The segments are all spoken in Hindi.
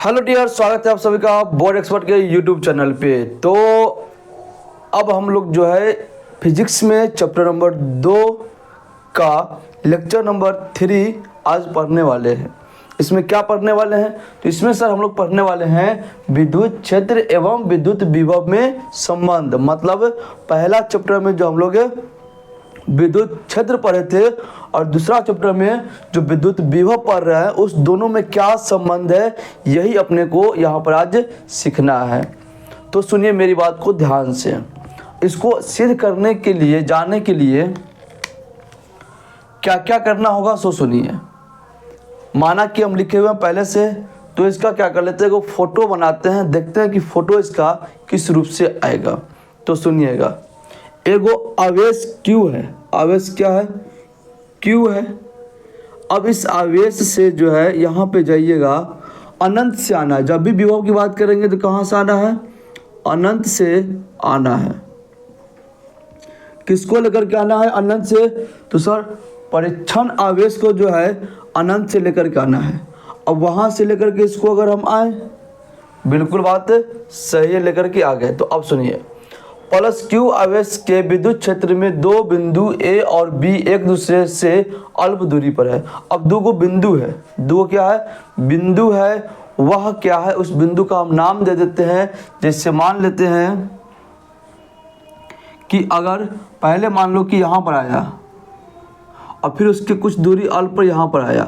हेलो डियर, स्वागत है आप सभी का बोर्ड एक्सपर्ट के यूट्यूब चैनल पे। तो अब हम लोग जो है फिजिक्स में चैप्टर नंबर 2 का लेक्चर नंबर 3 आज पढ़ने वाले हैं। इसमें क्या पढ़ने वाले हैं? तो इसमें सर हम लोग पढ़ने वाले हैं विद्युत क्षेत्र एवं विद्युत विभव में संबंध। मतलब पहला चैप्टर में जो हम लोग विद्युत क्षेत्र पढ़े थे और दूसरा चैप्टर में जो विद्युत विभव पढ़ रहे हैं, उस दोनों में क्या संबंध है, यही अपने को यहाँ पर आज सीखना है। तो सुनिए मेरी बात को ध्यान से। इसको सिद्ध करने के लिए, जानने के लिए क्या क्या करना होगा सो सुनिए। माना कि हम लिखे हुए हैं पहले से, तो इसका क्या कर लेते हैं, को फोटो बनाते हैं, देखते हैं कि फोटो इसका किस रूप से आएगा। तो सुनिएगा, एगो आवेश Q है। आवेश क्या है? Q है। अब इस आवेश से जो है यहाँ पे जाइएगा, अनंत से आना है। जब भी विभव की बात करेंगे तो कहाँ से आना है? अनंत से आना है। किसको लेकर के आना है? अनंत से। तो सर परीक्षण आवेश को जो है अनंत से लेकर के आना है। अब वहाँ से लेकर के इसको अगर हम आए, बिल्कुल बात सही है, लेकर के आ गए। तो अब सुनिए, प्लस Q आवेश के विद्युत क्षेत्र में दो बिंदु A और B एक दूसरे से अल्प दूरी पर है। अब दो को बिंदु है, दो क्या है? बिंदु है। वह क्या है? उस बिंदु का हम नाम दे देते हैं। जैसे मान लेते हैं कि अगर पहले मान लो कि यहाँ पर आया और फिर उसके कुछ दूरी अल्प पर यहाँ पर आया,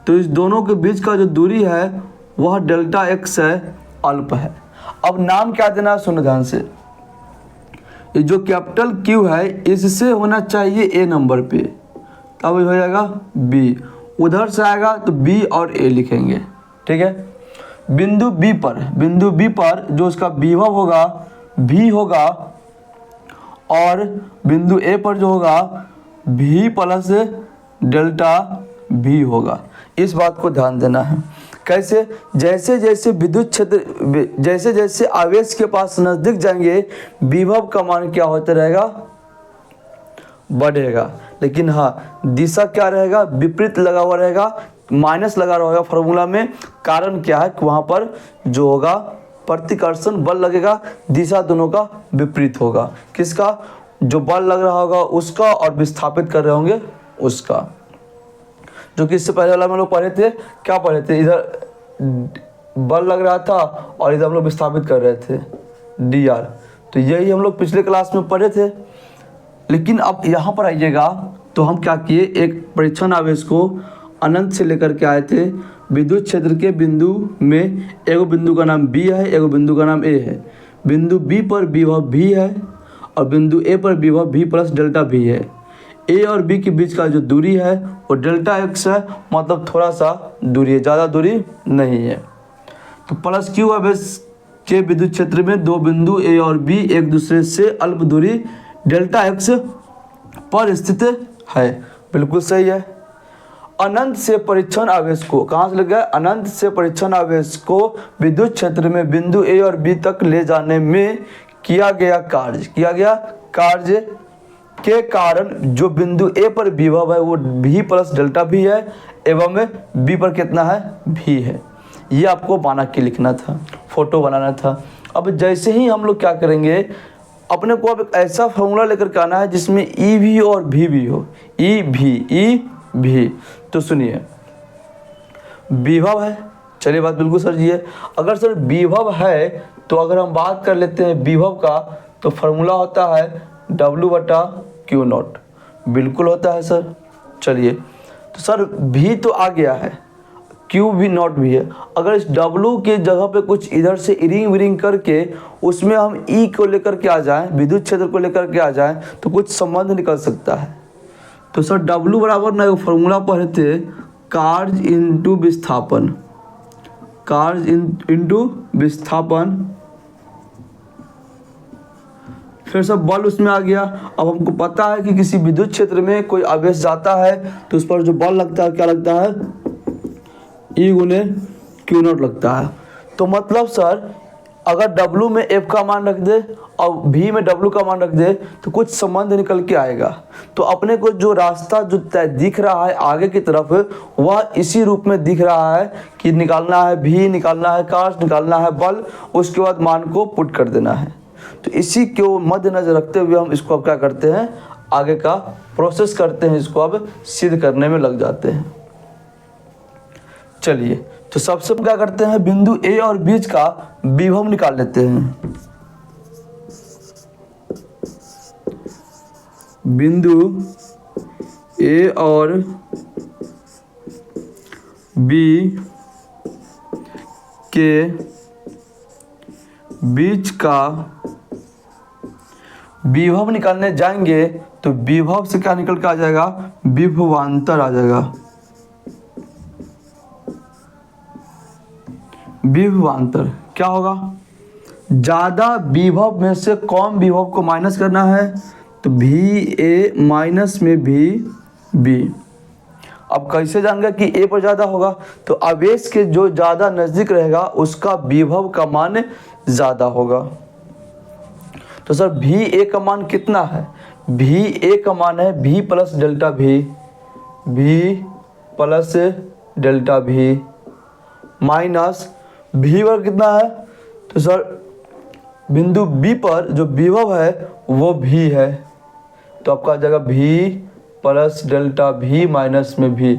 तो इस दोनों के बीच का जो दूरी है वह डेल्टा x है, अल्प है। अब नाम क्या देना है? सुनो ध्यान से। ये जो कैपिटल Q है इससे होना चाहिए A नंबर पे, तब हो जाएगा B। उधर से आएगा तो B और A लिखेंगे, ठीक है। बिंदु B पर जो उसका विभव होगा V होगा, और बिंदु A पर जो होगा V प्लस डेल्टा V होगा। इस बात को ध्यान देना है। कैसे? जैसे जैसे विद्युत क्षेत्र, जैसे जैसे आवेश के पास नज़दीक जाएंगे, विभव का मान क्या होता रहेगा? बढ़ेगा। लेकिन हाँ, दिशा क्या रहेगा? विपरीत लगा हुआ रहेगा, माइनस लगा रहेगा फॉर्मूला में। कारण क्या है कि वहाँ पर जो होगा प्रतिकर्षण बल लगेगा, दिशा दोनों का विपरीत होगा। किसका? जो बल लग रहा होगा उसका, और विस्थापित कर रहे होंगे उसका। जो कि इससे पहले वाला हम लोग पढ़े थे, क्या पढ़े थे? इधर बल लग रहा था और इधर हम लोग विस्थापित कर रहे थे, dr। तो यही हम लोग पिछले क्लास में पढ़े थे। लेकिन अब यहाँ पर आइएगा तो हम क्या किए, एक परीक्षण आवेश को अनंत से लेकर के आए थे। विद्युत क्षेत्र के बिंदु में एगो बिंदु का नाम B है, एगो बिंदु का नाम A है। बिंदु B पर विभव V है और बिंदु A पर विभव V प्लस डेल्टा V है। A और B के बीच का जो दूरी है वो डेल्टा x है, मतलब थोड़ा सा दूरी है, ज़्यादा दूरी नहीं है। तो प्लस Q आवेश के विद्युत क्षेत्र में दो बिंदु A और B एक दूसरे से अल्प दूरी डेल्टा x पर स्थित है। बिल्कुल सही है। अनंत से परीक्षण आवेश को, कहाँ से लगा? अनंत से परीक्षण आवेश को विद्युत क्षेत्र में बिंदु A और B तक ले जाने में किया गया कार्य के कारण जो बिंदु A पर विभव है वो V प्लस डेल्टा V है, एवं B पर कितना है? V है। ये आपको बना के लिखना था, फोटो बनाना था। अब जैसे ही हम लोग क्या करेंगे, अपने को अब एक ऐसा फॉर्मूला लेकर के आना है जिसमें EV और VV हो। EV। तो सुनिए, विभव है, चलिए बात बिल्कुल सर जी है। अगर सर विभव है तो अगर हम बात कर लेते हैं विभव का, तो फॉर्मूला होता है W/Q0। बिल्कुल होता है सर। चलिए, तो सर V तो आ गया है, Q भी नॉट भी है। अगर इस W के जगह पे कुछ इधर से इरिंग विरिंग करके उसमें हम E को लेकर के आ जाएं, विद्युत क्षेत्र को लेकर के आ जाएं, तो कुछ संबंध निकल सकता है। तो सर W बराबर ना एक फॉर्मूला पढ़े थे, कार्य इंटू विस्थापन। फिर सब बल उसमें आ गया। अब हमको पता है कि किसी विद्युत क्षेत्र में कोई आवेश जाता है तो उस पर जो बल लगता है क्या लगता है? E गुने Q0 लगता है। तो मतलब सर अगर W में F का मान रख दे और V में W का मान रख दे तो कुछ संबंध निकल के आएगा। तो अपने को जो रास्ता जो दिख रहा है आगे की तरफ वह इसी रूप में दिख रहा है कि निकालना है V, निकालना है कार्य, निकालना है बल, उसके बाद मान को पुट कर देना है। तो इसी को मद्देनजर रखते हुए हम इसको अब क्या करते हैं, आगे का प्रोसेस करते हैं, इसको अब सिद्ध करने में लग जाते हैं। चलिए, तो सबसे क्या करते हैं, बिंदु ए और बीच का विभव निकाल लेते हैं। बिंदु ए और बी के बीच का विभव निकालने जाएंगे तो विभव से क्या निकल के आ जाएगा, विभवांतर आ जाएगा। विभवांतर क्या होगा, ज़्यादा विभव में से कम विभव को माइनस करना है, तो भी ए माइनस में भी बी। अब कैसे जानेंगे कि ए पर ज़्यादा होगा, तो आवेश के जो ज़्यादा नज़दीक रहेगा उसका विभव का मान ज़्यादा होगा। तो सर भी ए का मान कितना है, भी ए का मान है भी प्लस डेल्टा भी, भी प्लस डेल्टा भी माइनस भी पर कितना है, तो सर बिंदु बी पर जो विभव है वो भी है, तो आपका आ जाएगा भी प्लस डेल्टा भी माइनस में भी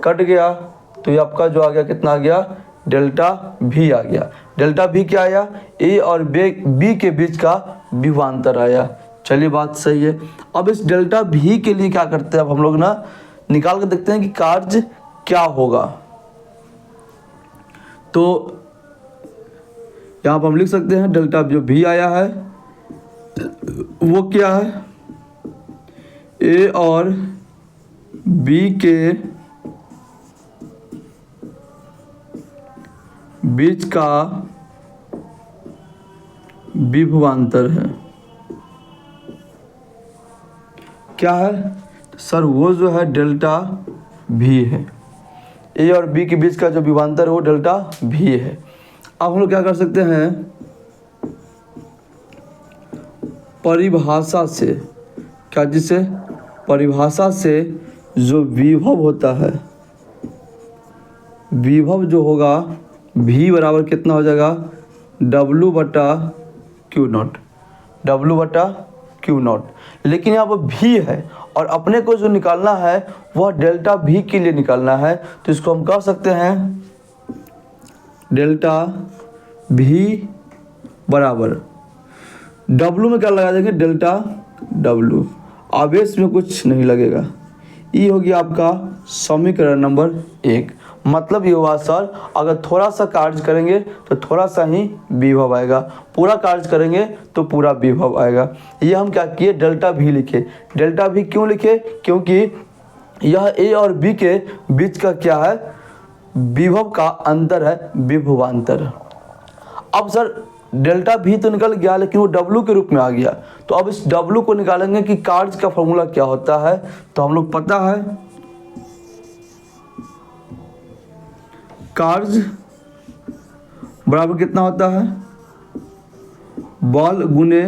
कट गया, तो ये आपका जो आ गया कितना आ गया, डेल्टा भी आ गया। डेल्टा भी क्या आया, ए और बी के बीच का विभवांतर आया। चलिए बात सही है। अब इस डेल्टा भी के लिए क्या करते हैं, अब हम लोग ना निकाल कर देखते हैं कि कार्य क्या होगा। तो यहाँ पर हम लिख सकते हैं डेल्टा जो भी आया है वो क्या है, ए और बी के बीच का विभवांतर है। क्या है सर, वो जो है डेल्टा भी है, ए और बी के बीच का जो विभवांतर है वो डेल्टा भी है। अब हम लोग क्या कर सकते हैं, परिभाषा से, क्या जिसे परिभाषा से जो विभव होता है, विभव जो होगा v बराबर कितना हो जाएगा, W बटा क्यू नॉट, W बटा क्यू नॉट। लेकिन यहाँ पर v है और अपने को जो निकालना है वह डेल्टा v के लिए निकालना है, तो इसको हम कह सकते हैं डेल्टा v बराबर W में क्या लगा देंगे, डेल्टा W, आवेश में कुछ नहीं लगेगा। ये हो गया आपका समीकरण नंबर 1। मतलब ये हुआ सर, अगर थोड़ा सा कार्य करेंगे तो थोड़ा सा ही विभव आएगा, पूरा कार्य करेंगे तो पूरा विभव आएगा। ये हम क्या किए, डेल्टा भी लिखे। डेल्टा भी क्यों लिखे, क्योंकि यह ए और बी के बीच का क्या है, विभव का अंतर है, विभवांतर। अब सर डेल्टा भी तो निकल गया लेकिन वो W के रूप में आ गया, तो अब इस W को निकालेंगे कि कार्य का फॉर्मूला क्या होता है। तो हम लोग पता है कार्य बराबर कितना होता है, बल गुने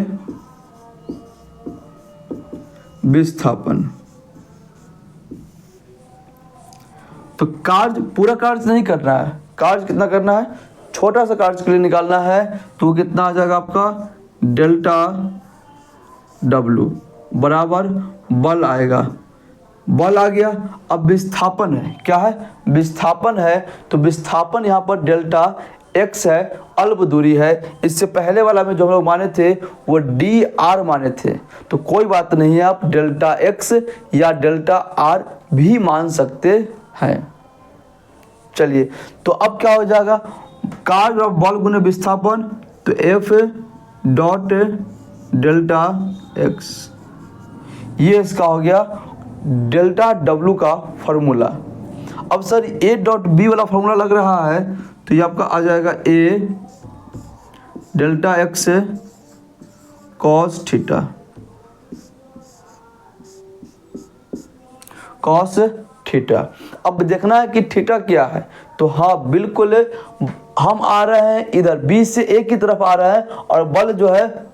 विस्थापन। तो कार्य पूरा कार्य नहीं करना है, कार्य कितना करना है, छोटा सा कार्य के लिए निकालना है, तो कितना आ जाएगा आपका डेल्टा W बराबर बल आएगा, बल आ गया। अब विस्थापन है, क्या है, विस्थापन है, तो विस्थापन यहाँ पर डेल्टा x है, अल्प दूरी है। इससे पहले वाला में जो हम लोग माने थे वो dr माने थे, तो कोई बात नहीं है, आप डेल्टा x या डेल्टा r भी मान सकते हैं। चलिए, तो अब क्या हो जाएगा, कार्य और बल गुने विस्थापन, तो F डॉट डेल्टा x, ये इसका हो गया डेल्टा W का फॉर्मूला। अब सर A डॉट B वाला फॉर्मूला लग रहा है, तो ये आपका आ जाएगा A delta x cos theta, cos theta. अब देखना है कि थीटा क्या है, तो हाँ बिल्कुल हम आ रहे हैं इधर बी से ए की तरफ आ रहा है और बल जो है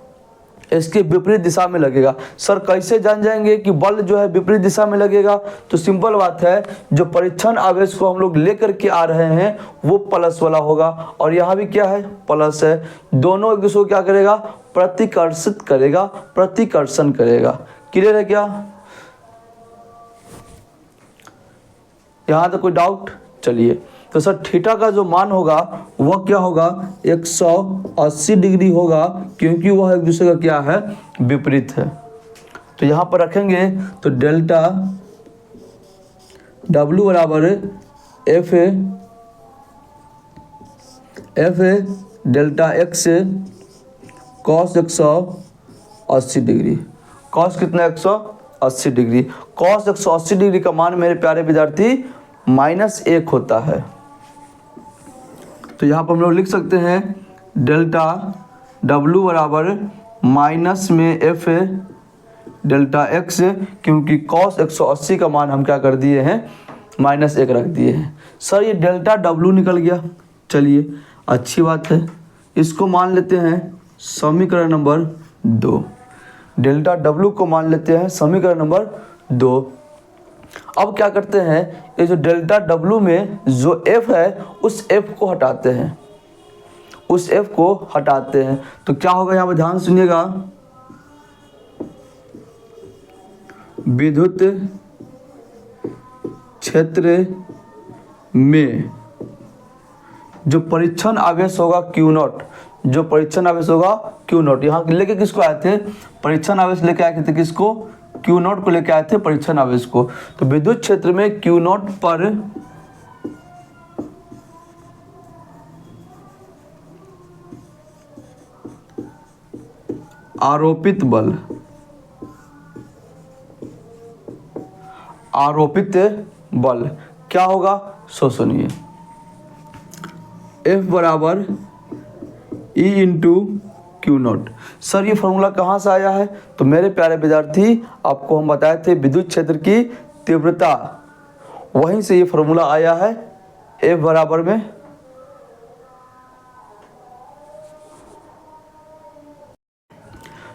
इसके विपरीत दिशा में लगेगा। सर कैसे जान जाएंगे कि बल जो है विपरीत दिशा में लगेगा? तो सिंपल बात है, जो परीक्षण आवेश को हम लोग लेकर के आ रहे हैं वो प्लस वाला होगा और यहाँ भी क्या है, प्लस है। दोनों एक दूसरे को क्या करेगा, प्रतिकर्षित करेगा, प्रतिकर्षण करेगा। क्लियर है क्या? यहाँ तक कोई डाउट? चलिए, तो सर थीटा का जो मान होगा वह क्या होगा, 180 डिग्री होगा, क्योंकि वह एक दूसरे का क्या है, विपरीत है। तो यहाँ पर रखेंगे तो डेल्टा W बराबर F A delta x cos 180 degree. Cos कितना, 180 डिग्री। कॉस 180 डिग्री का मान मेरे प्यारे विद्यार्थी -1 होता है। तो यहाँ पर हम लोग लिख सकते हैं डेल्टा W बराबर माइनस में एफ डेल्टा x, क्योंकि कॉस 180 का मान हम क्या कर दिए हैं, -1 रख दिए हैं। सर ये डेल्टा W निकल गया, चलिए अच्छी बात है, इसको मान लेते हैं समीकरण नंबर 2। डेल्टा W को मान लेते हैं समीकरण नंबर 2। अब क्या करते हैं, ये जो डेल्टा W में जो f है उस f को हटाते हैं, उस f को हटाते हैं। तो क्या होगा, यहाँ पर ध्यान सुनिएगा, विद्युत क्षेत्र में जो परीक्षण आवेश होगा Q0, जो परीक्षण आवेश होगा Q0, यहाँ लेके किसको आए थे, परीक्षण आवेश लेके आए थे, किसको, Q0 को लेके आए थे, परीक्षण आवेश को। तो विद्युत क्षेत्र में Q0 पर आरोपित बल, आरोपित बल क्या होगा, सो सुनिए, F बराबर E इंटू Q0। सर ये फॉर्मूला कहाँ से आया है? तो मेरे प्यारे विद्यार्थी आपको हम बताए थे विद्युत क्षेत्र की तीव्रता, वहीं से ये फॉर्मूला आया है। F बराबर में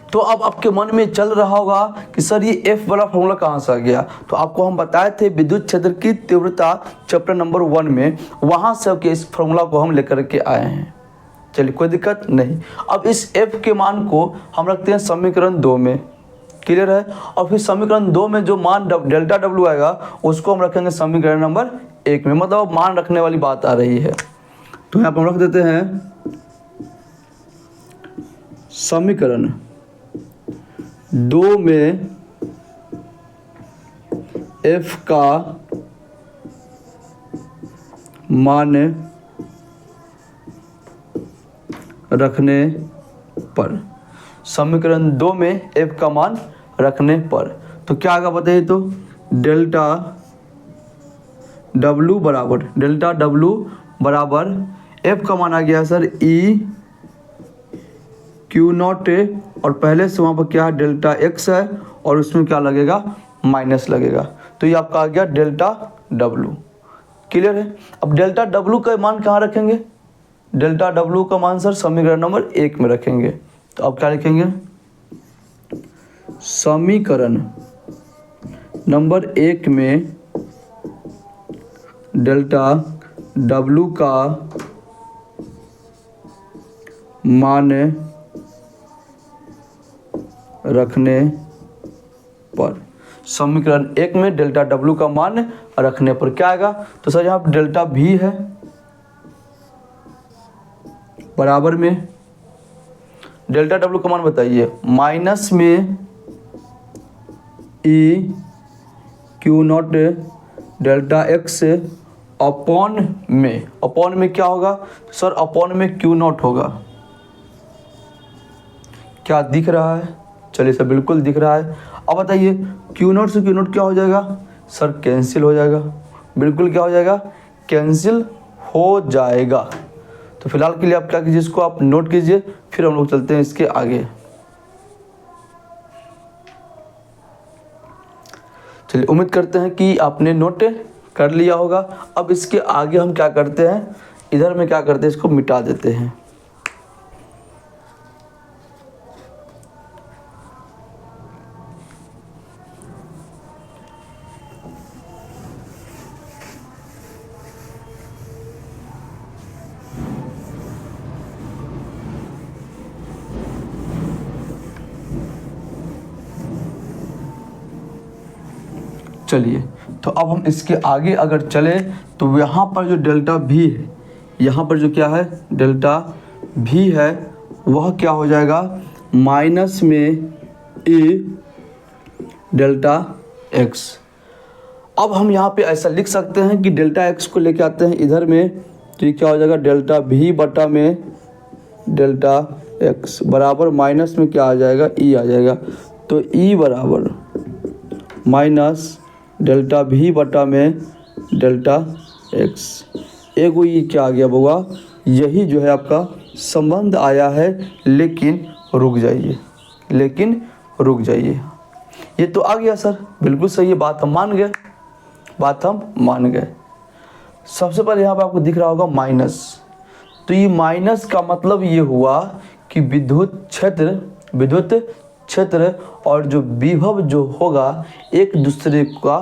तो अब आपके मन में चल रहा होगा कि सर ये F वाला फॉर्मूला कहाँ से आ गया? तो आपको हम बताए थे विद्युत क्षेत्र की तीव्रता चैप्टर नंबर 1 में, वहाँ से के इस फॉर्मूला को हम लेकर के आए हैं। चलिए कोई दिक्कत नहीं। अब इस F के मान को हम रखते हैं समीकरण 2 में, क्लियर है? और फिर समीकरण 2 में जो मान डेल्टा W आएगा उसको हम रखेंगे समीकरण नंबर 1 में, मतलब मान रखने वाली बात आ रही है। तो यहाँ पर हम रख देते हैं समीकरण 2 में F का मान रखने पर, समीकरण 2 में F का मान रखने पर तो क्या आएगा बताइए? तो डेल्टा W बराबर F का मान आ गया सर E Q0 और पहले से वहाँ पर क्या है, डेल्टा x है और उसमें क्या लगेगा, माइनस लगेगा। तो ये आपका आ गया डेल्टा W। क्लियर है? अब डेल्टा W का मान कहाँ रखेंगे? डेल्टा W का मान सर समीकरण नंबर 1 में रखेंगे। तो अब क्या लिखेंगे, समीकरण नंबर 1 में डेल्टा W का मान रखने पर, समीकरण 1 में डेल्टा W का मान रखने पर क्या आएगा? तो सर यहाँ डेल्टा V है बराबर में डेल्टा W का मान बताइए, माइनस में E Q0 delta x upon में क्या होगा सर, अपॉन में Q0 होगा। क्या दिख रहा है? चलिए सर बिल्कुल दिख रहा है। अब बताइए Q0 से Q0 क्या हो जाएगा सर, कैंसिल हो जाएगा। बिल्कुल क्या हो जाएगा, कैंसिल हो जाएगा। तो फिलहाल के लिए आप क्या कीजिए, इसको आप नोट कीजिए, फिर हम लोग चलते हैं इसके आगे। चलिए उम्मीद करते हैं कि आपने नोट कर लिया होगा। अब इसके आगे हम क्या करते हैं, इधर में क्या करते हैं, इसको मिटा देते हैं। चलिए, तो अब हम इसके आगे अगर चले तो यहाँ पर जो डेल्टा भी है, यहाँ पर जो क्या है डेल्टा भी है, वह क्या हो जाएगा माइनस में ए डेल्टा एक्स। अब हम यहाँ पे ऐसा लिख सकते हैं कि डेल्टा एक्स को लेके आते हैं इधर में, तो ये क्या हो जाएगा डेल्टा भी बटा में डेल्टा एक्स बराबर माइनस में क्या आ जाएगा ई आ जाएगा। तो ई बराबर माइनस डेल्टा भी बटा में डेल्टा एक्स। एगो ये क्या आ गया बउआ, यही जो है आपका संबंध आया है। लेकिन रुक जाइए, लेकिन रुक जाइए, ये तो आ गया सर, बिल्कुल सही है, बात हम मान गए, बात हम मान गए। सबसे पहले यहाँ पर आपको दिख रहा होगा माइनस, तो ये माइनस का मतलब ये हुआ कि विद्युत क्षेत्र और जो विभव जो होगा एक दूसरे का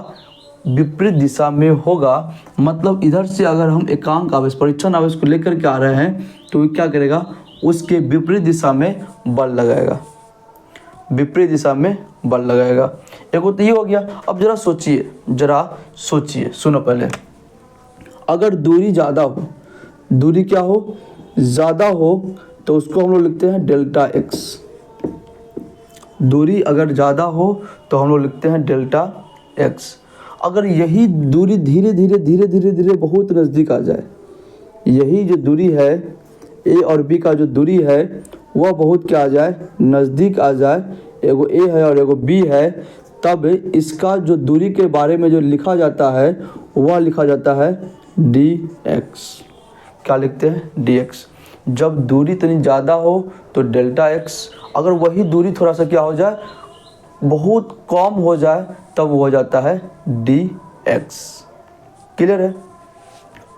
विपरीत दिशा में होगा। मतलब इधर से अगर हम एकांक आवेश परीक्षण आवेश को लेकर के आ रहे हैं तो क्या करेगा, उसके विपरीत दिशा में बल लगाएगा, विपरीत दिशा में बल लगाएगा। एक तो ये हो गया। अब जरा सोचिए, सुनो पहले, अगर दूरी ज़्यादा हो, दूरी क्या हो ज़्यादा हो, तो उसको हम लोग लिखते हैं डेल्टा एक्स। दूरी अगर ज़्यादा हो तो हम लोग लिखते हैं डेल्टा एक्स। अगर यही दूरी धीरे धीरे बहुत नज़दीक आ जाए, यही जो दूरी है ए और बी का जो दूरी है वह बहुत क्या आ जाए नज़दीक आ जाए, एगो ए है और एगो बी है, तब इसका जो दूरी के बारे में जो लिखा जाता है वह लिखा जाता है डी एक्स। क्या लिखते हैं डी एक्स। जब दूरी इतनी ज़्यादा हो तो डेल्टा एक्स, अगर वही दूरी थोड़ा सा क्या हो जाए बहुत कम हो जाए तब वो हो जाता है डी एक्स। क्लियर है।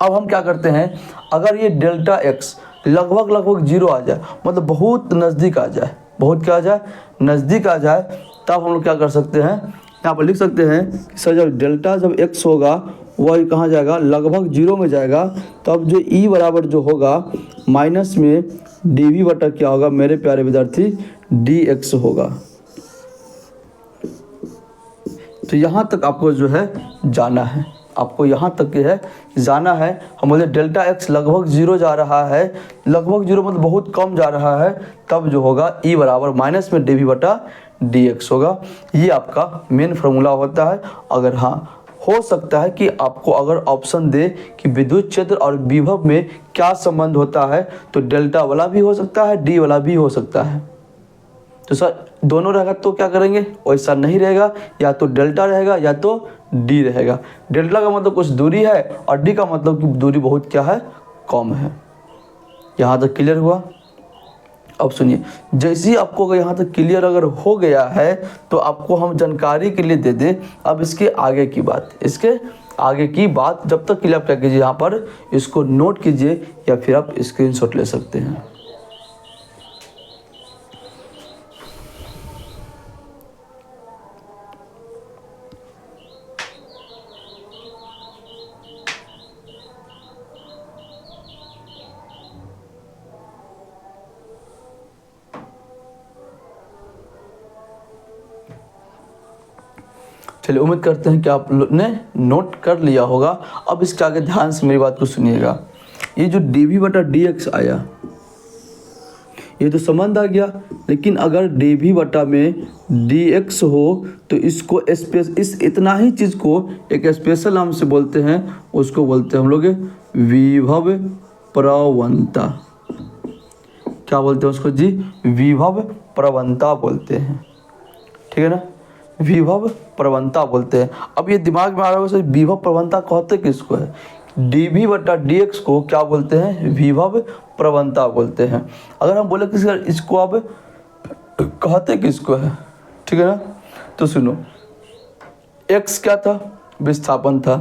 अब हम क्या करते हैं, अगर ये डेल्टा एक्स लगभग जीरो आ जाए, मतलब बहुत नज़दीक आ जाए, बहुत क्या आ जाए नज़दीक आ जाए, तब हम लोग क्या कर सकते हैं, यहाँ पर लिख सकते हैं कि सर जब डेल्टा जब एक्स होगा वह कहाँ जाएगा लगभग जीरो में जाएगा, तब जो ई बराबर जो होगा माइनस में डी वी बटा क्या होगा मेरे प्यारे विद्यार्थी डी एक्स होगा। तो यहाँ तक आपको जो है जाना है, आपको यहाँ तक के है जाना है। हम बोले डेल्टा एक्स लगभग जीरो जा रहा है, लगभग जीरो मतलब बहुत कम जा रहा है, तब जो होगा ई बराबर माइनस में डी वी बटा डी एक्स होगा। ये आपका मेन फार्मूला होता है। अगर हाँ हो सकता है कि आपको अगर ऑप्शन दे कि विद्युत क्षेत्र और विभव में क्या संबंध होता है, तो डेल्टा वाला भी हो सकता है, डी वाला भी हो सकता है। तो सर दोनों रहेगा तो क्या करेंगे, वैसा नहीं रहेगा, या तो डेल्टा रहेगा या तो डी रहेगा। डेल्टा का मतलब कुछ दूरी है और डी का मतलब कि दूरी बहुत क्या है कम है। यहाँ तक क्लियर हुआ। अब सुनिए, जैसे ही आपको अगर यहाँ तक क्लियर अगर हो गया है तो आपको हम जानकारी के लिए दे दें अब इसके आगे की बात, इसके आगे की बात जब तक क्लियर क्या कीजिए, यहाँ पर इसको नोट कीजिए या फिर आप स्क्रीनशॉट ले सकते हैं। चलिए, उम्मीद करते हैं कि आप लोग ने नोट कर लिया होगा। अब इसके आगे ध्यान से मेरी बात को सुनिएगा। ये जो डी वी बटा डी एक्स आया, ये तो संबंध आ गया, लेकिन अगर डी वी बटा में डी एक्स हो तो इसको इस इतना ही चीज़ को एक स्पेशल नाम से बोलते हैं, उसको बोलते हैं हम लोग विभव प्रवणता। क्या बोलते हैं उसको जी, विभव प्रवणता बोलते हैं, ठीक है ना, विभव प्रवणता बोलते हैं। अब ये दिमाग में आ रहा है विभव प्रवणता कहते किसको है, डी वी बटा डी एक्स को क्या बोलते हैं विभव प्रवणता बोलते हैं। अगर हम बोले किसी इसको अब कहते किसको है, ठीक है ना, तो सुनो, एक्स क्या था विस्थापन था,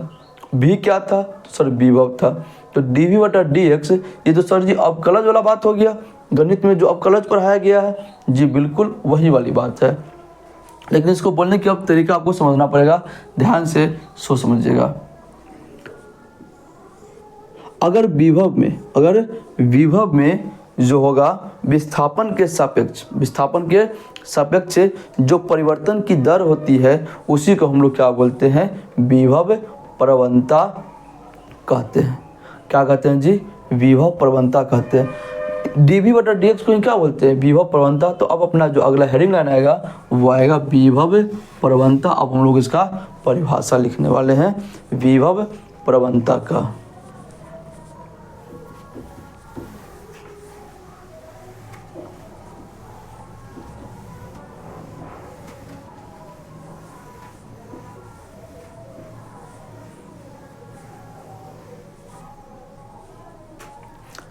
भी क्या था? तो सर विभव था। तो dv बटा dx, ये तो सर जी अवकलज वाला बात हो गया, गणित में जो अवकलज पढ़ाया गया है जी, बिल्कुल वही वाली बात है। लेकिन इसको बोलने की अब तरीका आपको समझना पड़ेगा, ध्यान से सोच समझिएगा। अगर विभव में जो होगा विस्थापन के सापेक्ष जो परिवर्तन की दर होती है उसी को हम लोग क्या बोलते हैं? विभव प्रवणता कहते हैं। क्या कहते हैं जी? विभव प्रवणता कहते हैं। dv बटा dx को क्या बोलते हैं? विभव प्रवणता। तो अब अपना जो अगला हेडिंग लाइन आएगा वो आएगा विभव प्रवणता। अब हम लोग इसका परिभाषा लिखने वाले हैं विभव प्रवणता का।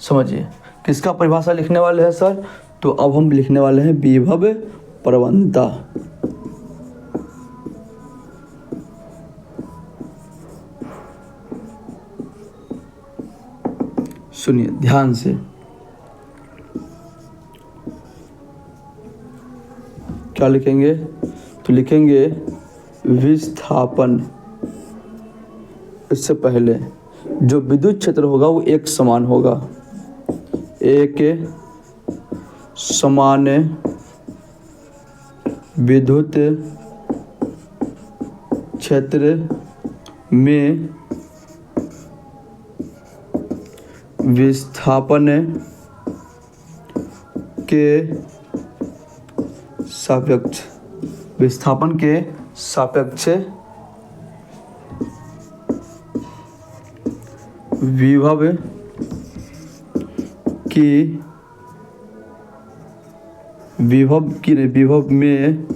समझिए किसका परिभाषा लिखने वाले हैं सर? तो अब हम लिखने वाले हैं विभव प्रवणता। सुनिए ध्यान से, क्या लिखेंगे? तो लिखेंगे विस्थापन। इससे पहले जो विद्युत क्षेत्र होगा वो एक समान होगा, एक समान विद्युत क्षेत्र में विस्थापन के सापेक्ष विभव में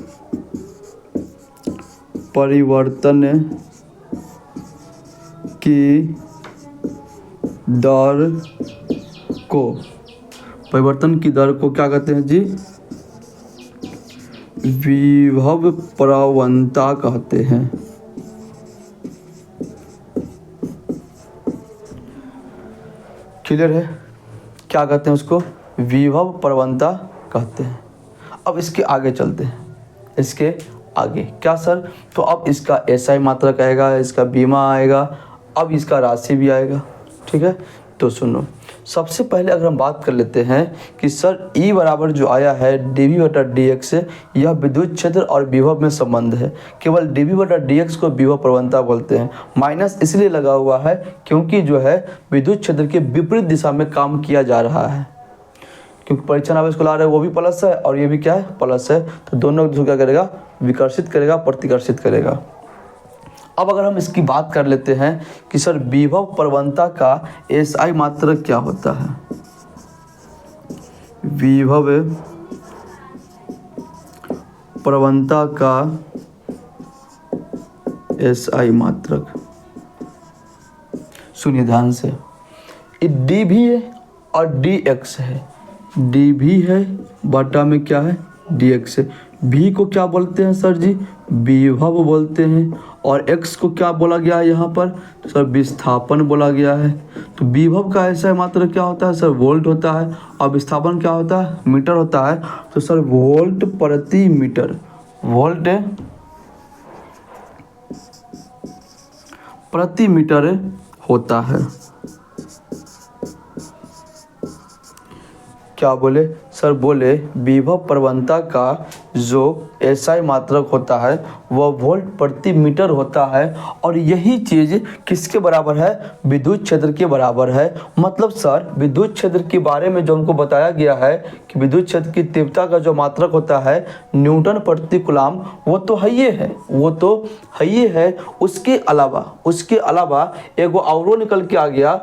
परिवर्तन की दर को क्या कहते हैं जी? विभव प्रवणता कहते हैं। क्लियर है? क्या कहते हैं उसको? विभव प्रवणता कहते हैं। अब इसके आगे चलते हैं। इसके आगे क्या सर? तो अब इसका SI मात्रक आएगा, इसका बीमा आएगा, अब इसका राशि भी आएगा। ठीक है, तो सुनो, सबसे पहले अगर हम बात कर लेते हैं कि सर E बराबर जो आया है dv बटा dx, यह विद्युत क्षेत्र और विभव में संबंध है। केवल dv बटा dx को विभव प्रवणता बोलते हैं। माइनस इसलिए लगा हुआ है क्योंकि जो है विद्युत क्षेत्र के विपरीत दिशा में काम किया जा रहा है, क्योंकि परीक्षण आवेश को ला रहे हैं वो भी प्लस है और ये भी क्या है? प्लस है। तो दोनों को क्या करेगा? विकर्षित करेगा, प्रतिकर्षित करेगा। अब अगर हम इसकी बात कर लेते हैं कि सर विभव प्रवणता का SI मात्रक क्या होता है? विभव प्रवणता का SI मात्रक, सुनिए ध्यान से, dv है और dx है। dv है बटा में क्या है? dx है। v को क्या बोलते हैं सर जी? विभव बोलते हैं। और x को क्या बोला गया है यहाँ पर? तो सर विस्थापन बोला गया है। तो विभव का SI मात्रक क्या होता है सर? वोल्ट होता है। और विस्थापन क्या होता है? मीटर होता है। तो सर वोल्ट प्रति मीटर, वोल्ट प्रति मीटर होता है। क्या बोले सर? बोले विभव प्रवणता का जो SI मात्रक होता है वह वोल्ट प्रति मीटर होता है। और यही चीज़ किसके बराबर है? विद्युत क्षेत्र के बराबर है। मतलब सर विद्युत क्षेत्र के बारे में जो हमको बताया गया है कि विद्युत क्षेत्र की तीव्रता का जो मात्रक होता है न्यूटन प्रति कूलम, वो तो है ये है, वो तो है ये है। उसके अलावा एक वो और निकल के आ गया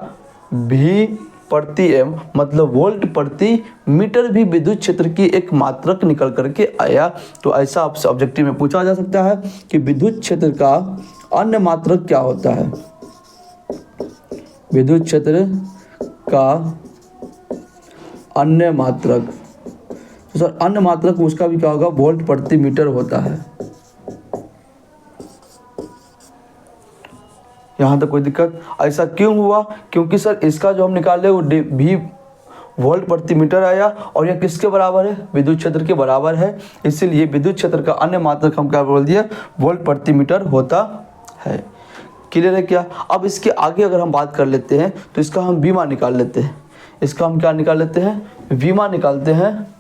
भी प्रति m, मतलब वोल्ट प्रति मीटर भी विद्युत क्षेत्र की एक मात्रक निकल करके आया। तो ऐसा आपसे ऑब्जेक्टिव में पूछा जा सकता है कि विद्युत क्षेत्र का अन्य मात्रक क्या होता है? विद्युत क्षेत्र का अन्य मात्रक, तो सर अन्य मात्रक उसका भी क्या होगा? वोल्ट प्रति मीटर होता है। यहाँ तक कोई दिक्कत? ऐसा क्यों हुआ? क्योंकि सर इसका जो हम निकाले वो भी वोल्ट प्रति मीटर आया और यह किसके बराबर है? विद्युत क्षेत्र के बराबर है। इसीलिए विद्युत क्षेत्र का अन्य मात्रक हम क्या बोल दिए? वोल्ट प्रति मीटर होता है। क्लियर है क्या? अब इसके आगे अगर हम बात कर लेते हैं तो इसका हम बीमा निकाल लेते हैं। इसका हम क्या निकाल लेते हैं? बीमा निकालते हैं।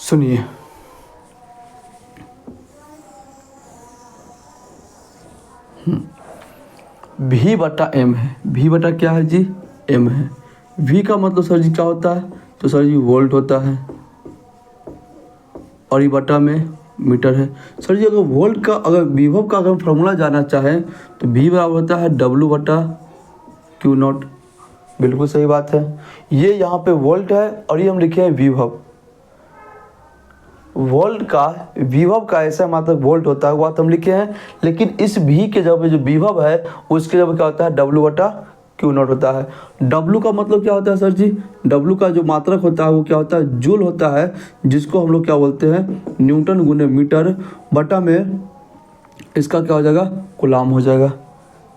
सुनिए, V बटा एम है। V बटा क्या है जी? एम है। V का मतलब सर जी क्या होता है? तो सर जी वोल्ट होता है और ये बटा में मीटर है। सर जी अगर वोल्ट का, अगर विभव का अगर हम फॉर्मूला जानना चाहें तो V बराबर होता है W बटा क्यू नॉट। बिल्कुल सही बात है। ये यहाँ पे वोल्ट है और ये हम लिखे हैं विभव। वोल्ट का, विभव का ऐसा मात्रक वोल्ट होता है, वो बात हम लिखे हैं। लेकिन इस भी के जगह पे जो विभव है उसके जगह क्या होता है? W बटा क्यू नॉट होता है। W का मतलब क्या होता है सर जी? W का जो मात्रक होता है वो क्या होता है? जूल होता है, जिसको हम लोग क्या बोलते हैं? न्यूटन गुने मीटर बटा में इसका क्या हो जाएगा? कूलाम हो जाएगा।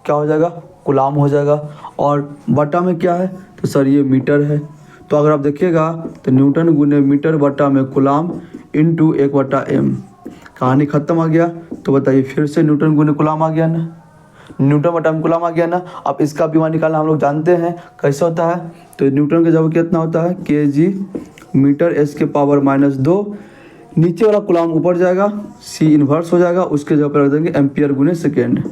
क्या हो जाएगा? कूलाम हो जाएगा। और बटा में क्या है? तो सर ये मीटर है। तो अगर आप देखिएगा तो न्यूटन गुने मीटर बटा में कूलाम इंटू 1/m। कहानी खत्म आ गया। तो बताइए फिर से न्यूटन गुने कूलाम आ गया ना, न्यूटन बटा में कूलाम आ गया ना। अब इसका बीमा निकालना हम लोग जानते हैं कैसे होता है। तो न्यूटन के जगह कितना होता है? kg मीटर s के पावर -2। नीचे वाला कूलाम ऊपर जाएगा, c इन्वर्स हो जाएगा, उसके जगह पर रख देंगे एम्पियर गुने सेकेंड।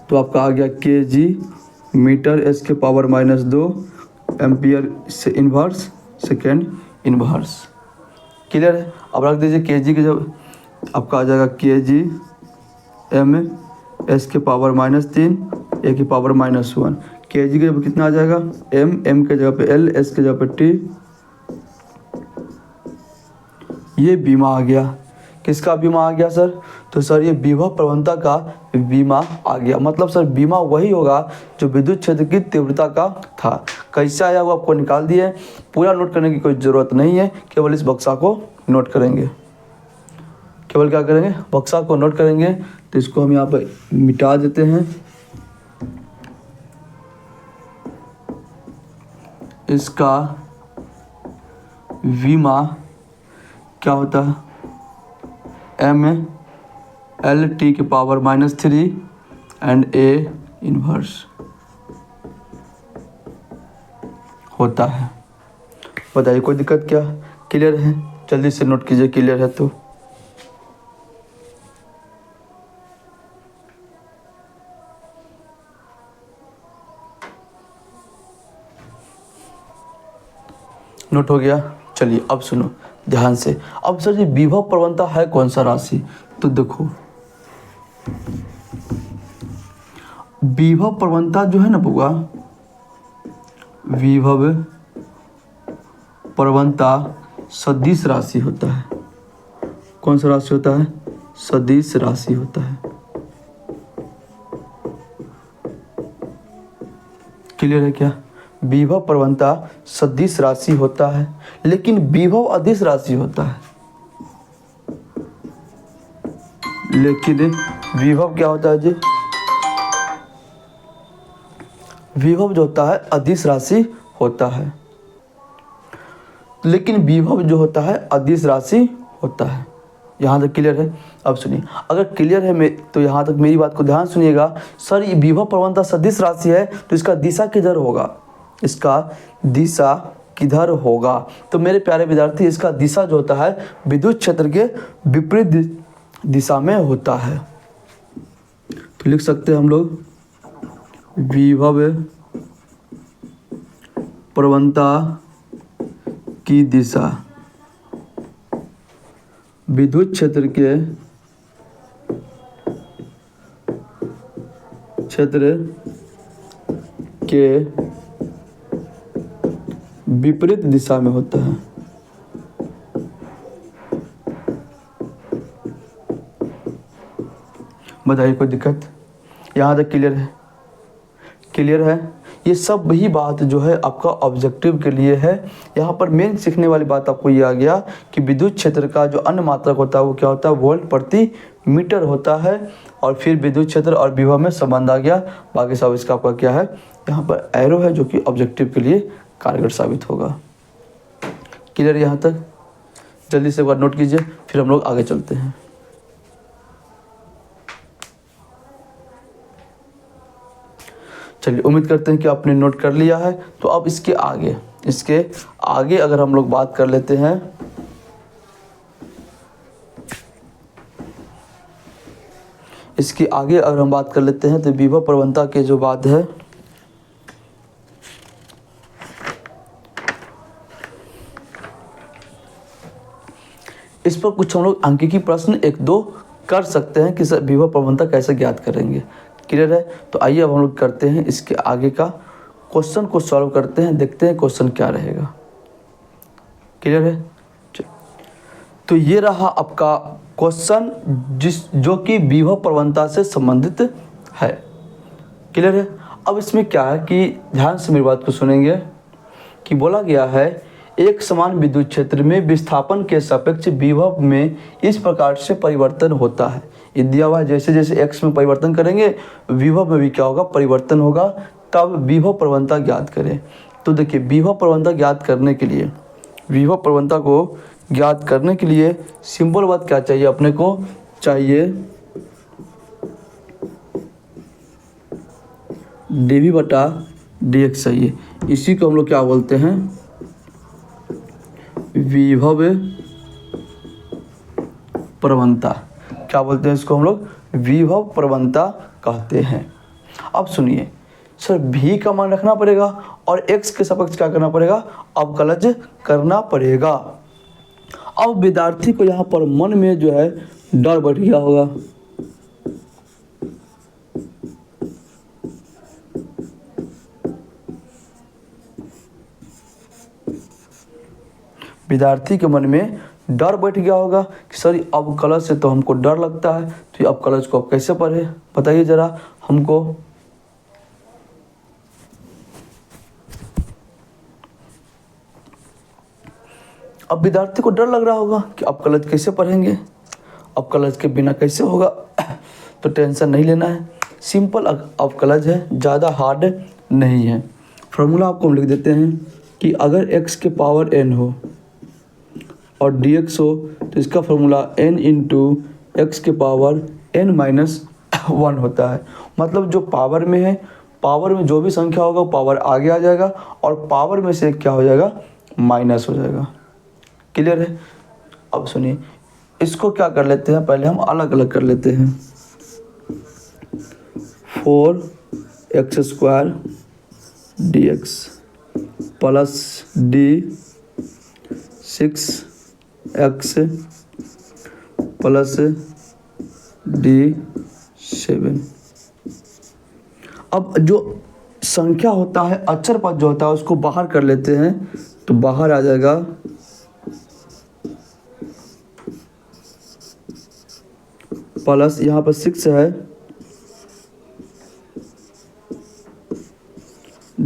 तो आपका आ गया kg मीटर s के पावर -2 एम्पियर से इन्वर्स सेकेंड इन्वर्स। क्लियर है? अब रख दीजिए kg के जब आपका आ जाएगा kg m s के पावर -3 a की पावर -1। kg के जब कितना आ जाएगा? m के जगह पे l, s के जगह पे t। ये बीमा आ गया। किसका बीमा आ गया सर? तो सर ये विभव प्रवणता का बीमा आ गया। मतलब सर बीमा वही होगा जो विद्युत क्षेत्र की तीव्रता का था। कैसे आया वो आपको निकाल दिए। पूरा नोट करने की कोई ज़रूरत नहीं है, केवल इस बक्सा को नोट करेंगे। केवल क्या करेंगे? बक्सा को नोट करेंगे। तो इसको हम यहाँ पर मिटा देते हैं। इसका बीमा क्या होता है? m l t के पावर -3 एंड a इन्वर्स होता है। बताइए कोई दिक्कत क्या? क्लियर है? जल्दी से नोट कीजिए, क्लियर है तो। नोट हो गया? चलिए अब सुनो ध्यान से। अब सर जी विभव प्रवणता है कौन सा राशि? तो देखो विभव प्रवणता जो है ना बउआ, विभव प्रवणता सदिश राशि होता है। कौन सा राशि होता है? सदिश राशि होता है। क्लियर है क्या? विभव प्रवणता सदिश राशि होता है, लेकिन विभव अदिश राशि होता है। लेकिन विभव क्या होता है जी? विभव जो होता है अदिश राशि होता है। लेकिन विभव जो होता है अदिश राशि होता है। यहाँ तक क्लियर है? अब सुनिए, अगर क्लियर है तो यहाँ तक मेरी बात को ध्यान सुनिएगा। सर ये विभव प्रवणता सदिश राशि है तो इसका दिशा किधर होगा? इसका दिशा किधर होगा? तो मेरे प्यारे विद्यार्थी इसका दिशा जो होता है विद्युत क्षेत्र के विपरीत दिशा में होता है। तो लिख सकते हैं हम लोग विभव प्रवणता की दिशा विद्युत क्षेत्र के विपरीत दिशा में होता है। बताइए कोई दिक्कत? यहाँ तक क्लियर है? क्लियर है? ये सब ही बात जो है आपका ऑब्जेक्टिव के लिए है। यहाँ पर मेन सीखने वाली बात आपको ये आ गया कि विद्युत क्षेत्र का जो अन्य मात्रक होता है वो क्या होता है, वोल्ट प्रति मीटर होता है। और फिर विद्युत क्षेत्र और विभव में संबंध आ गया। बाकी सब इसका आपका क्या है, यहाँ पर एरो है जो कि ऑब्जेक्टिव के लिए कारगर साबित होगा। क्लियर यहाँ तक? जल्दी से एक बार नोट कीजिए, फिर हम लोग आगे चलते हैं। चलिए, उम्मीद करते हैं कि आपने नोट कर लिया है। तो अब इसके आगे अगर हम लोग बात कर लेते हैं, इसके आगे अगर हम बात कर लेते हैं तो विभव प्रवणता के जो बात है, इस पर कुछ हम लोग अंकीय प्रश्न 1-2 कर सकते हैं कि सर विभव प्रवणता कैसे ज्ञात करेंगे। क्लियर है? तो आइए अब हम लोग करते हैं इसके आगे का क्वेश्चन को सॉल्व करते हैं, देखते हैं क्वेश्चन क्या रहेगा। क्लियर है? तो ये रहा आपका क्वेश्चन जो कि विभव प्रवणता से संबंधित है। क्लियर है? अब इसमें क्या है कि ध्यान से मेरी बात को सुनेंगे कि बोला गया है एक समान विद्युत क्षेत्र में विस्थापन के सापेक्ष विभव में इस प्रकार से परिवर्तन होता है। ये दिया हुआ है, जैसे जैसे x में परिवर्तन करेंगे विभव में भी क्या होगा, परिवर्तन होगा। तब विभव प्रवणता ज्ञात करें। तो देखिए, विभव प्रवणता ज्ञात करने के लिए, विभव प्रवणता को ज्ञात करने के लिए सिंपल बात क्या चाहिए अपने को, चाहिए dV/dx चाहिए। इसी को हम लोग क्या बोलते हैं, विभव प्रवणता। क्या बोलते हैं इसको हम लोग, विभव प्रवणता कहते हैं। अब सुनिए सर, v का मान रखना पड़ेगा और x के सापेक्ष क्या करना पड़ेगा, अवकलज करना पड़ेगा। अब विद्यार्थी को यहाँ पर मन में जो है डर बैठ गया होगा, विद्यार्थी के मन में डर बैठ गया होगा कि सर अवकलज से तो हमको डर लगता है, तो ये अवकलज को अब कैसे पढ़े, बताइए जरा हमको। अब विद्यार्थी को डर लग रहा होगा कि अवकलज कैसे पढ़ेंगे, अवकलज के बिना कैसे होगा। तो टेंशन नहीं लेना है, सिंपल अवकलज है, ज़्यादा हार्ड नहीं है। फॉर्मूला आपको हम लिख देते हैं कि अगर x के पावर n हो और dx हो तो इसका फॉर्मूला n × x के पावर n-1 होता है। मतलब जो पावर में है, पावर में जो भी संख्या होगा वो पावर आगे आ जाएगा और पावर में से क्या हो जाएगा, माइनस हो जाएगा। क्लियर है? अब सुनिए, इसको क्या कर लेते हैं, पहले हम अलग अलग कर लेते हैं। 4x² dx plus d 6x plus d 7। अब जो संख्या होता है, अक्षर पद जो होता है उसको बाहर कर लेते हैं, तो बाहर आ जाएगा प्लस, यहाँ पर 6 है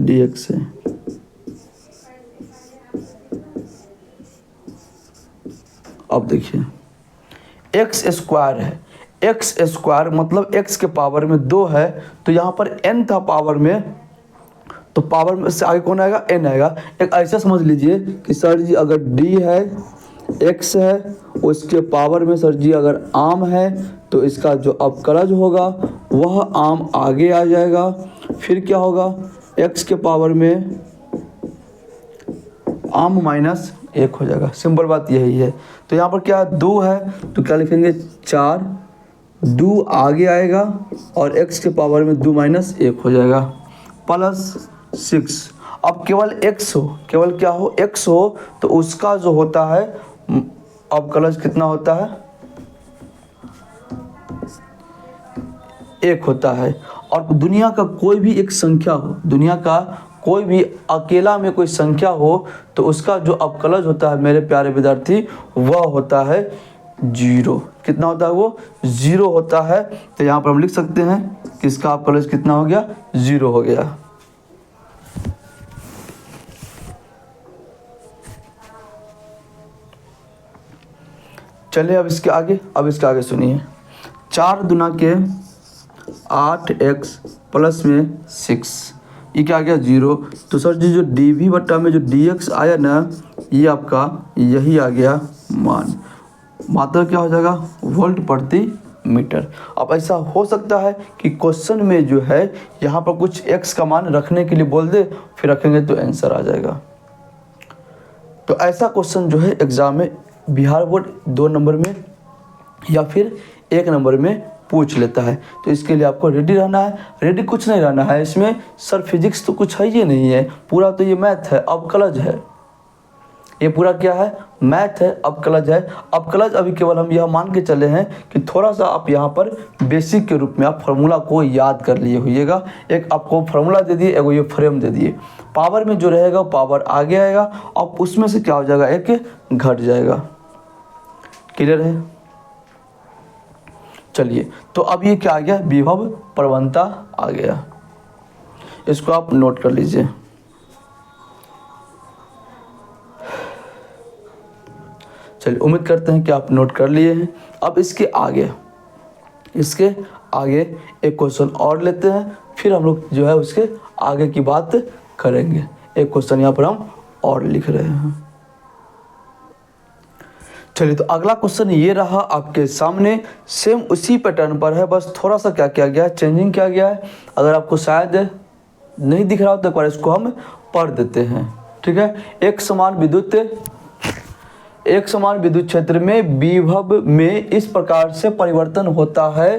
dx है। अब देखिए x² है, x² मतलब x के पावर में 2 है, तो यहाँ पर n था पावर में, तो पावर में से आगे कौन आएगा, n आएगा। एक ऐसा समझ लीजिए कि सर जी अगर d है, x है, उसके पावर में सर जी अगर आम है तो इसका जो अवकलज होगा वह आम आगे आ जाएगा। फिर क्या होगा, x के पावर में आम -1 हो जाएगा। सिंपल बात यही है। तो यहाँ पर क्या 2 है तो क्या लिखेंगे 4, 2 आगे आएगा और x के पावर में 2 - 1 हो जाएगा प्लस 6। अब केवल x हो, केवल क्या हो, x हो, तो उसका जो होता है अवकलज कितना होता है, 1 होता है। और दुनिया का कोई भी एक संख्या हो, दुनिया का कोई भी अकेला में कोई संख्या हो, तो उसका जो अवकलज होता है मेरे प्यारे विद्यार्थी, वह होता है 0। कितना होता है वो? 0 होता है। तो यहाँ पर हम लिख सकते हैं कि इसका अवकलज कितना हो गया? 0 हो गया। चलिए अब इसके आगे सुनिए। 4 दुना के 8x प्लस में 6, ये क्या आ गया? 0। तो सर जी जो dv बट्टा में जो dx आया ना, ये आपका यही आ गया मान। मात्रा क्या हो जाएगा? वोल्ट प्रति मीटर। अब ऐसा हो सकता है कि क्वेश्चन में जो है यहाँ पर कुछ x का मान रखने के लिए बोल दे, फिर रखेंगे तो आंसर आ जाएगा। तो ऐसा क्वेश्चन जो है एग्जाम में बिहार बोर्ड 2 नंबर में या फिर 1 नंबर में पूछ लेता है। तो इसके लिए आपको रेडी रहना है। रेडी कुछ नहीं रहना है इसमें, सर फिजिक्स तो कुछ है ही नहीं है, पूरा तो ये मैथ है, अवकलज है, ये पूरा क्या है? मैथ है, अवकलज है। अवकलज अभी केवल हम यह मान के चले हैं कि थोड़ा सा आप यहाँ पर बेसिक के रूप में आप फार्मूला को याद कर लिए होइएगा। एक आपको फार्मूला दे दिए, एक ये फ्रेम दे दिए। पावर में जो रहेगा पावर आगे आएगा, अब उसमें से क्या हो जाएगा? एक घट जाएगा। क्लियर है? चलिए, तो अब ये क्या आ गया? विभव प्रवणता आ गया। इसको आप नोट कर लीजिए। चलिए, उम्मीद करते हैं कि आप नोट कर लिए हैं। अब इसके आगे एक क्वेश्चन और लेते हैं, फिर हम लोग जो है उसके आगे की बात करेंगे। एक क्वेश्चन यहाँ पर हम और लिख रहे हैं। चलिए, तो अगला क्वेश्चन ये रहा आपके सामने, सेम उसी पैटर्न पर है, बस थोड़ा सा क्या किया गया है? चेंजिंग किया गया है। अगर आपको शायद नहीं दिख रहा हो तो एक बार इसको हम पढ़ देते हैं। ठीक है। एक समान विद्युत क्षेत्र में विभव में इस प्रकार से परिवर्तन होता है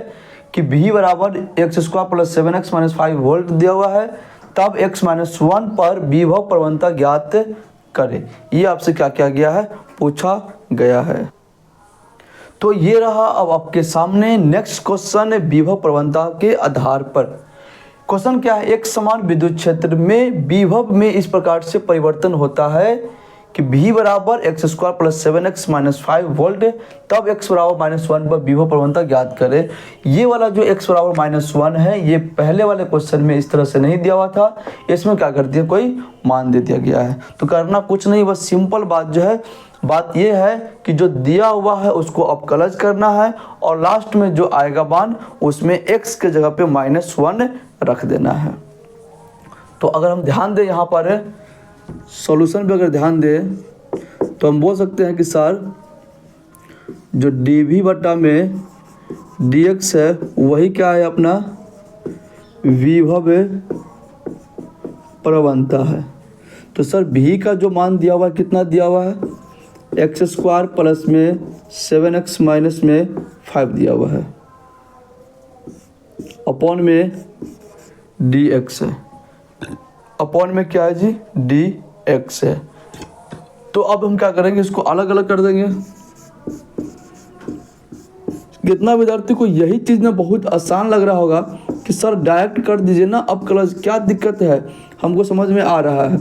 कि V बराबर x² plus 7x minus 5 volt दिया हुआ है, तब x-1 पर विभव प्रवणता ज्ञात करें। ये आपसे क्या किया गया है? पूछा गया है। तो ये रहा अब आपके सामने नेक्स्ट क्वेश्चन विभव प्रवणता के आधार पर। क्वेश्चन क्या है? एक समान विद्युत क्षेत्र में विभव में इस प्रकार से परिवर्तन होता है कि V बराबर x² plus 7x minus 5 volt, तब x बराबर -1 पर विभव प्रवणता ज्ञात करें। ये वाला जो x बराबर -1 है, ये पहले वाले क्वेश्चन में इस तरह से नहीं दिया हुआ था, इसमें क्या कर दिया? कोई मान दे दिया गया है। तो करना कुछ नहीं, बस सिंपल बात जो है, बात ये है कि जो दिया हुआ है उसको अवकलज करना है और लास्ट में जो आएगा मान उसमें x के जगह पे -1 रख देना है। तो अगर हम ध्यान दें यहाँ पर सॉल्यूशन पे, अगर ध्यान दें तो हम बोल सकते हैं कि सर जो dv बटा में dx है वही क्या है? अपना विभव प्रवणता है। तो सर v का जो मान दिया हुआ है कितना दिया हुआ है? x² प्लस में 7x माइनस में 5 दिया हुआ है, अपॉन में dx है, अपॉन में क्या है जी? dx है। तो अब हम क्या करेंगे? इसको अलग अलग कर देंगे। कितना विद्यार्थी को यही चीज़ ना बहुत आसान लग रहा होगा कि सर डायरेक्ट कर दीजिए ना अवकलज, क्या दिक्कत है? हमको समझ में आ रहा है।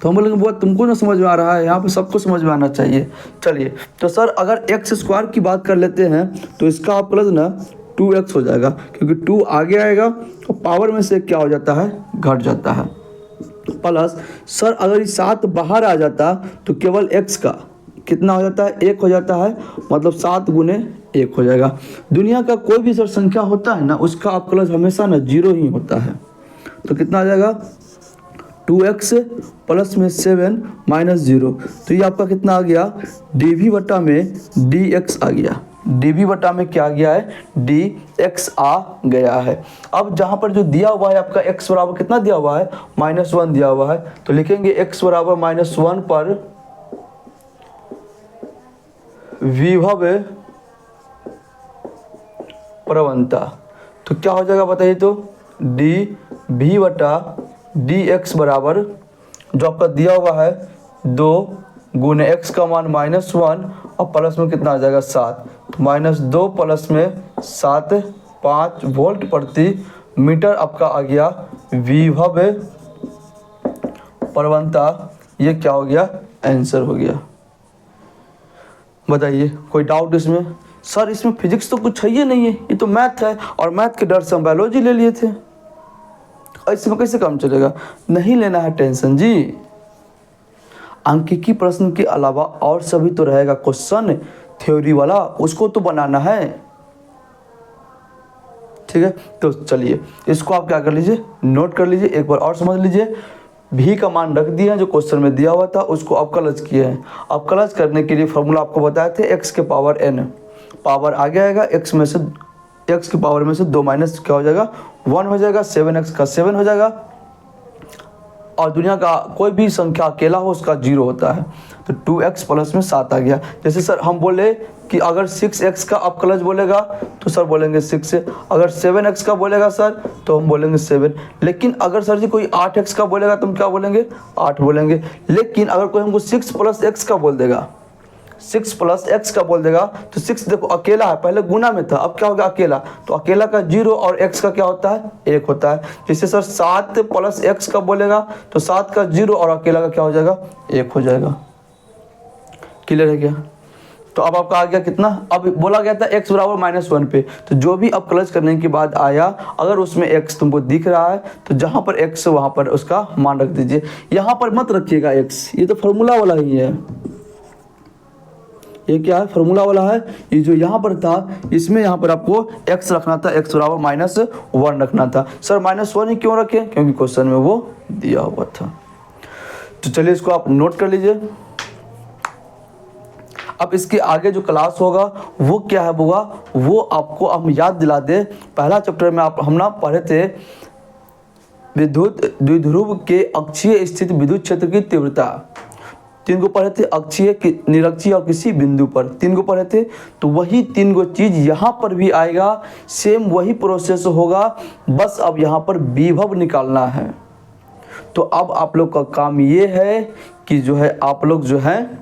तो हम बोलेंगे बुआ तुमको ना समझ में आ रहा है, यहाँ पे सबको समझ में आना चाहिए। चलिए, तो सर अगर x² की बात कर लेते हैं तो इसका अवकलज ना 2x हो जाएगा, क्योंकि 2 आगे आएगा और पावर में से क्या हो जाता है? घट जाता है। प्लस सर अगर ये 7 बाहर आ जाता तो केवल x का कितना हो जाता है? 1 हो जाता है, मतलब 7 गुने 1 हो जाएगा। दुनिया का कोई भी सर संख्या होता है ना, उसका अवकलज हमेशा ना 0 ही होता है। तो कितना आ जाएगा? 2x प्लस में 7 माइनस 0। तो ये आपका कितना आ गया? dv बटा में dx आ गया। dv बटा में क्या आ गया है? dx आ गया है। अब जहाँ पर जो दिया हुआ है आपका x बराबर कितना दिया हुआ है? -1 दिया हुआ है। तो लिखेंगे x बराबर -1 पर विभव प्रवणता। तो क्या हो जाएगा बताइए? तो dv बटा dx बराबर जो आपका दिया हुआ है 2 गुने x का मान -1 और प्लस में कितना आ जाएगा? 7। -2 प्लस में 7 5 वोल्ट प्रति मीटर आपका आ गया विभव प्रवणता। ये क्या हो गया, आंसर हो गया। बताइए कोई डाउट इसमें? सर इसमें फिजिक्स तो कुछ है ही नहीं है, ये तो मैथ है, और मैथ के डर से हम बायोलॉजी ले लिए थे, ऐसे में कैसे काम चलेगा? नहीं लेना है टेंशन जी। अंकिकी प्रश्न के अलावा और सभी तो रहेगा क्वेश्चन थ्योरी वाला, उसको तो बनाना है। ठीक है, तो चलिए इसको आप क्या कर लीजिए, नोट कर लीजिए, एक बार और समझ लीजिए। भी का मान रख दिया है जो क्वेश्चन में दिया हुआ था, उसको अवकलज किए हैं। अवकलज करने के लिए फॉर्मूला आपको बताए थे x के पावर n, पावर आगे आएगा, x में से x की पावर में से 2 माइनस क्या हो जाएगा, 1 हो जाएगा, 7x का 7 हो जाएगा, और दुनिया का कोई भी संख्या अकेला हो उसका 0 होता है, तो 2x प्लस में 7 आ गया। जैसे सर हम बोले कि अगर 6x का अवकलज बोलेगा तो सर बोलेंगे 6 से, अगर 7x का बोलेगा सर तो हम बोलेंगे 7, लेकिन अगर सर जी कोई 8x का बोलेगा तो हम क्या बोलेंगे, 8 बोलेंगे। लेकिन अगर कोई हमको 6 प्लस x का बोल देगा, 6 प्लस x का बोल देगा, तो 6 देखो अकेला है, पहले गुना में था, अब क्या होगा अकेला, तो अकेला का 0 और x का क्या होता है, 1 होता है। जैसे सर 7 प्लस x का बोलेगा तो 7 का 0 और अकेला का क्या हो जाएगा, 1 हो जाएगा। क्लियर है क्या? तो अब आपका आ गया कितना, अब बोला गया था x बराबर -1 पे, तो जो भी अब क्लच करने के बाद आया, अगर उसमें x तुमको दिख रहा है तो जहाँ पर x वहाँ पर उसका मान रख दीजिए, यहाँ पर मत रखिएगा x, ये तो फॉर्मूला वाला ही है। ये क्या है, फॉर्मूला वाला है। ये जो यहाँ पर था इसमें यहाँ पर आपको x रखना था, x बराबर -1 रखना था। सर -1 ही क्यों रखें, क्योंकि क्वेश्चन में वो दिया हुआ था। तो चलिए इसको आप नोट कर लीजिए। अब इसके आगे जो क्लास होगा वो क्या है होगा, वो आपको हम याद दिला दे। पहला चैप्टर में हम ना पढ़े थे विद्युत द्विध्रुव के अक्षीय स्थित विद्युत क्षेत्र की तीव्रता, 3 को पढ़े थे, अक्षीय, निरक्षीय और किसी बिंदु पर 3 को पढ़े थे। तो वही 3 को चीज यहाँ पर भी आएगा, सेम वही प्रोसेस होगा, बस अब यहाँ पर विभव निकालना है। तो अब आप लोग का काम ये है कि जो है आप लोग जो है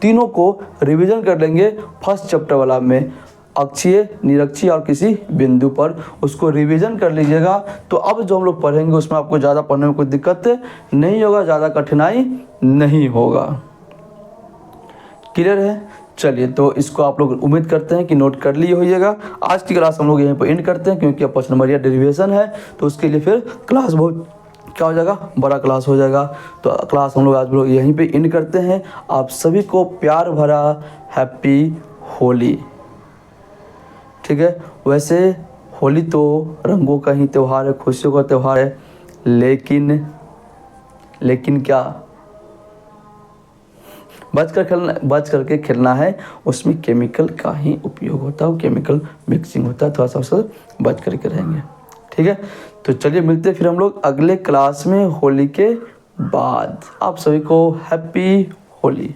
तीनों को रिवीजन कर लेंगे। फर्स्ट चैप्टर वाला में अक्षीय, निरक्षीय और किसी बिंदु पर, उसको रिवीजन कर लीजिएगा। तो अब जो हम लोग पढ़ेंगे उसमें आपको ज़्यादा पढ़ने में कोई दिक्कत नहीं होगा, ज़्यादा कठिनाई नहीं होगा। क्लियर है? चलिए तो इसको आप लोग उम्मीद करते हैं कि नोट कर लिए होइएगा। आज की क्लास हम लोग यहीं पर एंड करते हैं, क्योंकि अब 5 नंबरिया डेरिवेशन है, तो उसके लिए फिर क्लास बहुत क्या हो जाएगा, बड़ा क्लास हो जाएगा। तो क्लास हम लोग आज लोग यहीं पे एंड करते हैं। आप सभी को प्यार भरा हैप्पी होली। ठीक है, वैसे होली तो रंगों का ही त्यौहार है, खुशियों का त्यौहार है, लेकिन क्या बच करके खेलना है, उसमें केमिकल का ही उपयोग होता है, केमिकल मिक्सिंग होता है, थोड़ा सा बच करके रहेंगे। ठीक है, तो चलिए मिलते हैं फिर हम लोग अगले क्लास में होली के बाद। आप सभी को हैप्पी होली।